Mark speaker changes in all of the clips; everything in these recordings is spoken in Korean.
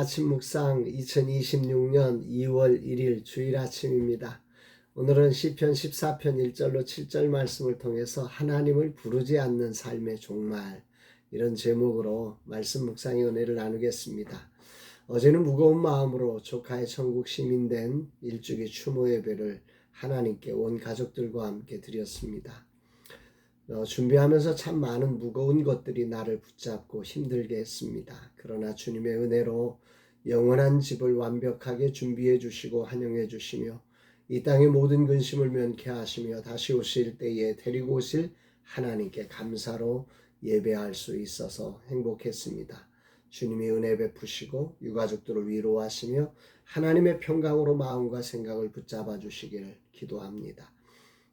Speaker 1: 아침 묵상 2026년 2월 1일 주일 아침입니다. 오늘은 시편 14편 1절로 7절 말씀을 통해서 하나님을 부르지 않는 삶의 종말, 이런 제목으로 말씀 묵상의 은혜를 나누겠습니다. 어제는 무거운 마음으로 조카의 천국 시민 된 일주기 추모 예배를 하나님께 온 가족들과 함께 드렸습니다. 준비하면서 참 많은 무거운 것들이 나를 붙잡고 힘들게 했습니다. 그러나 주님의 은혜로 영원한 집을 완벽하게 준비해 주시고 환영해 주시며 이 땅의 모든 근심을 면케하시며 다시 오실 때에 데리고 오실 하나님께 감사로 예배할 수 있어서 행복했습니다. 주님이 은혜 베푸시고 유가족들을 위로하시며 하나님의 평강으로 마음과 생각을 붙잡아 주시기를 기도합니다.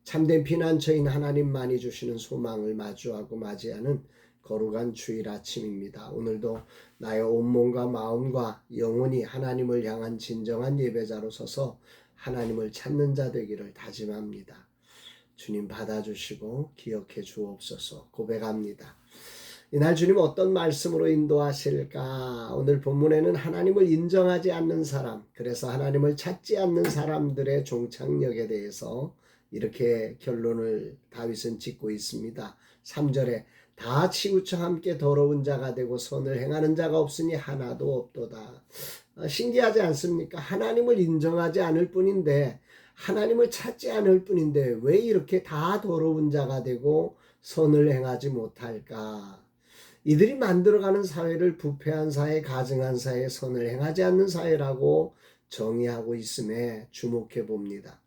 Speaker 1: 참된 피난처인 하나님만이 주시는 소망을 마주하고 맞이하는 거룩한 주일 아침입니다. 오늘도 나의 온몸과 마음과 영혼이 하나님을 향한 진정한 예배자로 서서 하나님을 찾는 자 되기를 다짐합니다. 주님 받아주시고 기억해 주옵소서. 고백합니다. 이날 주님 어떤 말씀으로 인도하실까? 오늘 본문에는 하나님을 인정하지 않는 사람, 그래서 하나님을 찾지 않는 사람들의 종착역에 대해서 이렇게 결론을 다윗은 짓고 있습니다. 3절에 다 치우쳐 함께 더러운 자가 되고 선을 행하는 자가 없으니 하나도 없도다. 신기하지 않습니까? 하나님을 인정하지 않을 뿐인데, 하나님을 찾지 않을 뿐인데 왜 이렇게 다 더러운 자가 되고 선을 행하지 못할까? 이들이 만들어가는 사회를 부패한 사회, 가증한 사회, 선을 행하지 않는 사회라고 정의하고 있음에 주목해 봅니다.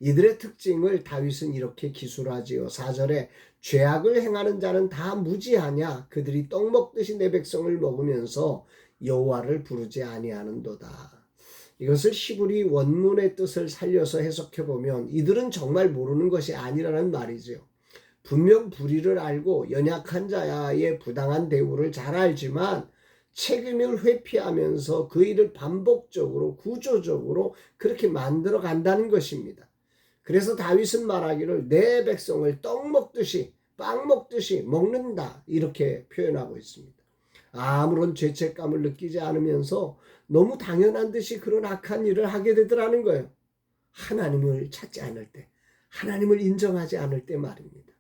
Speaker 1: 이들의 특징을 다윗은 이렇게 기술하지요. 4절에 죄악을 행하는 자는 다 무지하냐? 그들이 떡 먹듯이 내 백성을 먹으면서 여호와를 부르지 아니하는도다. 이것을 히브리 원문의 뜻을 살려서 해석해 보면 이들은 정말 모르는 것이 아니라는 말이죠. 분명 불의를 알고 연약한 자의 부당한 대우를 잘 알지만 책임을 회피하면서 그 일을 반복적으로 구조적으로 그렇게 만들어 간다는 것입니다. 그래서 다윗은 말하기를 내 백성을 떡 먹듯이 빵 먹듯이 먹는다, 이렇게 표현하고 있습니다. 아무런 죄책감을 느끼지 않으면서 너무 당연한 듯이 그런 악한 일을 하게 되더라는 거예요. 하나님을 찾지 않을 때, 하나님을 인정하지 않을 때 말입니다.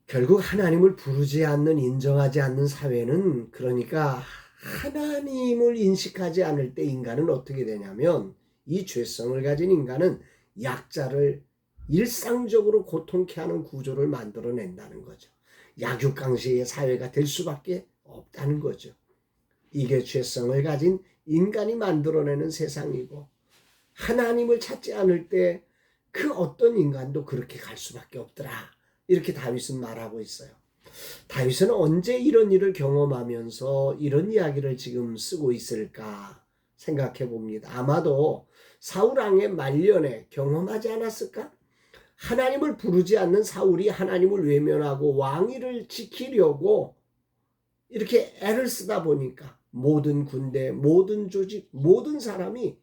Speaker 1: 결국 하나님을 부르지 않는, 인정하지 않는 사회는, 그러니까 하나님을 인식하지 않을 때 인간은 어떻게 되냐면, 이 죄성을 가진 인간은 약자를 일상적으로 고통케 하는 구조를 만들어낸다는 거죠. 약육강식의 사회가 될 수밖에 없다는 거죠. 이게 죄성을 가진 인간이 만들어내는 세상이고, 하나님을 찾지 않을 때 그 어떤 인간도 그렇게 갈 수밖에 없더라, 이렇게 다윗은 말하고 있어요. 다윗은 언제 이런 일을 경험하면서 이런 이야기를 지금 쓰고 있을까 생각해 봅니다. 아마도 사울 왕의 말년에 경험하지 않았을까? 하나님을 부르지 않는 사울이 하나님을 외면하고 왕위를 지키려고 이렇게 애를 쓰다 보니까 모든 군대, 모든 조직, 모든 사람이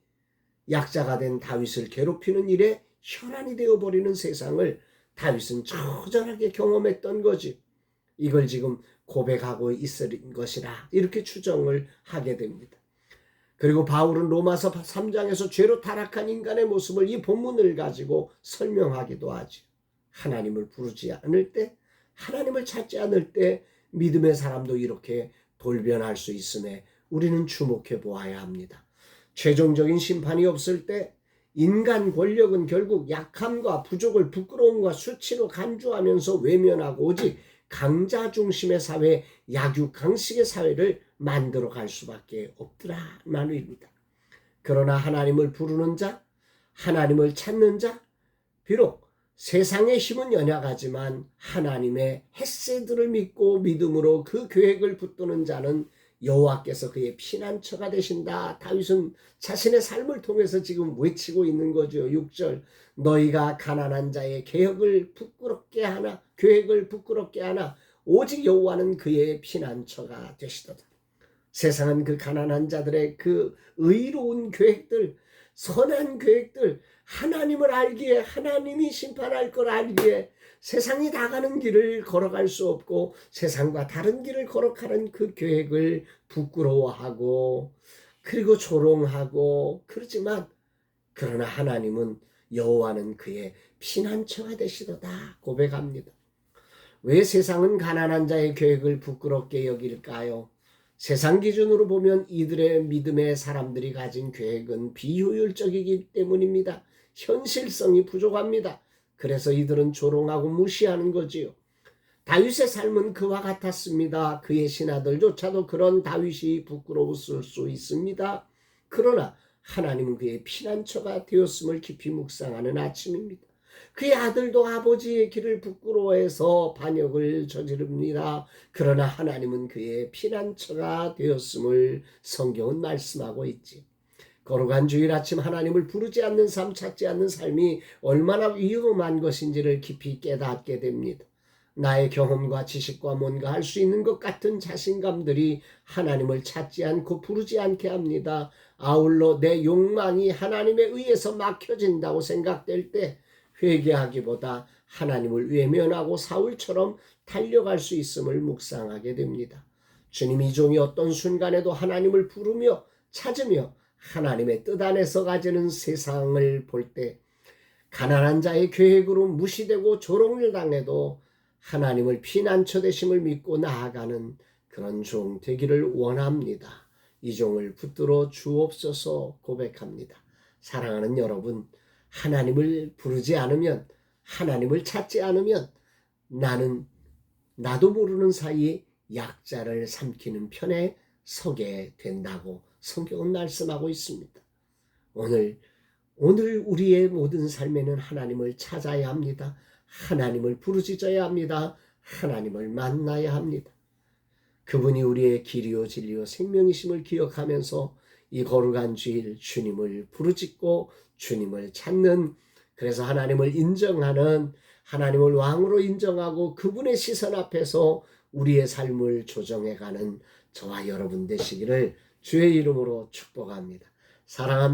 Speaker 1: 약자가 된 다윗을 괴롭히는 일에 혈안이 되어버리는 세상을 다윗은 처절하게 경험했던 거지. 이걸 지금 고백하고 있을 것이라 이렇게 추정을 하게 됩니다. 그리고 바울은 로마서 3장에서 죄로 타락한 인간의 모습을 이 본문을 가지고 설명하기도 하죠. 하나님을 부르지 않을 때, 하나님을 찾지 않을 때 믿음의 사람도 이렇게 돌변할 수 있음에 우리는 주목해 보아야 합니다. 최종적인 심판이 없을 때 인간 권력은 결국 약함과 부족을 부끄러움과 수치로 간주하면서 외면하고 오직 강자 중심의 사회, 약육강식의 사회를 만들어 갈 수밖에 없더라 말입니다. 그러나 하나님을 부르는 자, 하나님을 찾는 자, 비록 세상의 힘은 연약하지만 하나님의 헷세들을 믿고 믿음으로 그 계획을 붙드는 자는 여호와께서 그의 피난처가 되신다. 다윗은 자신의 삶을 통해서 지금 외치고 있는 거죠. 6절 너희가 가난한 자의 계획을 부끄럽게 하나 오직 여호와는 그의 피난처가 되시도다. 세상은 그 가난한 자들의 그 의로운 계획들, 선한 계획들, 하나님을 알기에, 하나님이 심판할 걸 알기에 세상이 다 가는 길을 걸어갈 수 없고 세상과 다른 길을 걸어가는 그 계획을 부끄러워하고 그리고 조롱하고 그러지만 그러나 하나님은 여호와는 그의 피난처가 되시도다 고백합니다. 왜 세상은 가난한 자의 계획을 부끄럽게 여길까요? 세상 기준으로 보면 이들의 믿음의 사람들이 가진 계획은 비효율적이기 때문입니다. 현실성이 부족합니다. 그래서 이들은 조롱하고 무시하는 거지요. 다윗의 삶은 그와 같았습니다. 그의 신하들조차도 그런 다윗이 부끄러웠을 수 있습니다. 그러나 하나님은 그의 피난처가 되었음을 깊이 묵상하는 아침입니다. 그의 아들도 아버지의 길을 부끄러워해서 반역을 저지릅니다. 그러나 하나님은 그의 피난처가 되었음을 성경은 말씀하고 있지. 거룩한 주일 아침 하나님을 부르지 않는 삶, 찾지 않는 삶이 얼마나 위험한 것인지를 깊이 깨닫게 됩니다. 나의 경험과 지식과 뭔가 할 수 있는 것 같은 자신감들이 하나님을 찾지 않고 부르지 않게 합니다. 아울러 내 욕망이 하나님에 의해서 막혀진다고 생각될 때 회개하기보다 하나님을 외면하고 사울처럼 달려갈 수 있음을 묵상하게 됩니다. 주님, 이 종이 어떤 순간에도 하나님을 부르며 찾으며 하나님의 뜻 안에서 가지는 세상을 볼 때 가난한 자의 계획으로 무시되고 조롱을 당해도 하나님을 피난처 되심을 믿고 나아가는 그런 종 되기를 원합니다. 이 종을 붙들어 주옵소서 고백합니다. 사랑하는 여러분, 하나님을 부르지 않으면, 하나님을 찾지 않으면 나도 모르는 사이에 약자를 삼키는 편에 서게 된다고 성경은 말씀하고 있습니다. 오늘 우리의 모든 삶에는 하나님을 찾아야 합니다. 하나님을 부르짖어야 합니다. 하나님을 만나야 합니다. 그분이 우리의 길이요 진리요 생명이심을 기억하면서 이 거룩한 주일 주님을 부르짖고 주님을 찾는, 그래서 하나님을 인정하는, 하나님을 왕으로 인정하고 그분의 시선 앞에서 우리의 삶을 조정해가는 저와 여러분 되시기를 주의 이름으로 축복합니다. 사랑합니다.